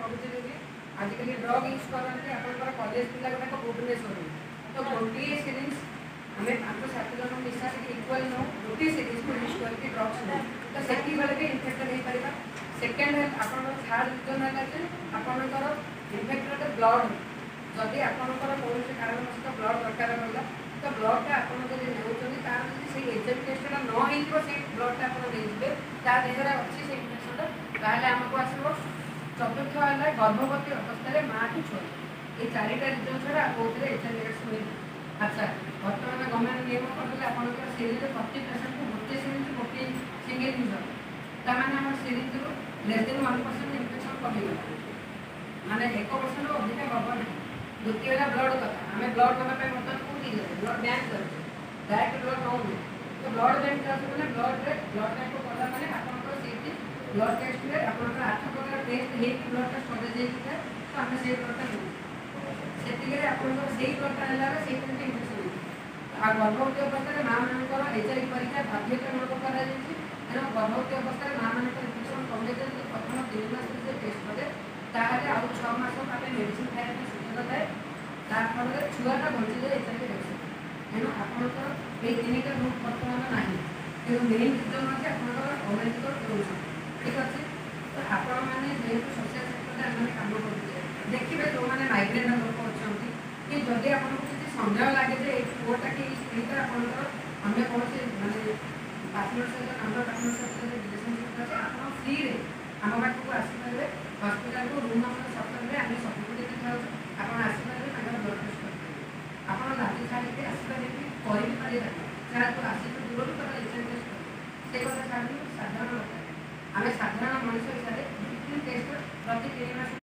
पढ़ुते आजिकल drug use करते आप college पिला गुड़ाक भुवनेश्वर तो गोटे सिरीज आम 5-7 जन मिसा इक्वाल नौ गोटे सिरीज को यूज करके ड्रग्स नौ तो से भी इनफेक्टेड हो पार सेकेंड आप थार्ड रिजन है कि आपंकर इनफेक्टेड ब्लड जदि आपंकर कौन कारण सहित ब्लड दरकार पड़ा तो ब्लडटा आपड़ी तार से एचआईवी टेस्टा न हो ब्लडटा आप देहर अच्छी से इनफेक्शनटा ताहले आमको आसो चतुर्थ है गर्भवती अवस्था माँ की छुआ ये 4टा रिजन छड़ा कौन एचआईवी एड्स हुए। अच्छा बर्तमान गवर्नमेंट नियम करते आपंकर सीरीज प्रति पेसेंट को गोटे सीरीज गोटे सिंगल यूजर ताने आम सीरीज लेस देन 1% इनफेक्शन कमीगला माने 1% अधिक गर्भ नहीं। द्वितीय है ब्लड कथा आम ब्लड देवाई बर्तमान कौटी ब्लड बैंक कर डायरेक्ट ब्लड नौ तो ब्लड बैंक मैंने ब्लड बैंक को गला मैंने आपंकर सीट ब्लड टेस्ट में आपंकर 8 प्रकार टेस्ट हो ब्लड टेस्ट कर तो आम से ब्लडटा से आपंकर से ब्लडटा है इनफेक्शन आ गर्भवती अवस्था माँ मानकर एचआईवी परीक्षा बाध्यतामूलक तेणु गर्भवती अवस्था माँ मान इनफेक्शन कमी प्रथम 3 मास टेस्ट कले ताहले आउ 6 मास मेडिसिन खाया सुविधा थाए ताफल छुआटा बंचीजाए एचआईवी वैक्सीन तेणु आपंकर ये 3टा ग्रुप बर्तमान ना तेणु मेन रिजन अच्छे आपंकर अनैतिक प्रदूषण ठीक अच्छे तो आपण मैंने जेहतु सोशल सेक्टर आम कम करते देखिए जो मैंने माइग्रेन लोक अच्छा कि जदि आपको किसी सन्देह लगे जे पुआटा कि स्त्रीटा आपंकर अन्य कौन मानने पार्टनर सहित नंबर पार्टनर सहित रिलेशनशिप अच्छे आप फ्री आम पाखक आसपारे हस्पिटाल को रूम नंबर 17 में आम सर्टिफिकेट देखा आप आसपारे ब्लड टेस्ट करेंगे आप राति छाड़ी आसपारे करें जहाँ आसिक दूर एचआईवी टेस्ट से कथा छाड़ी साधारण आम साधारण मनुष्य हिसाब से टेस्ट प्रति 3 मास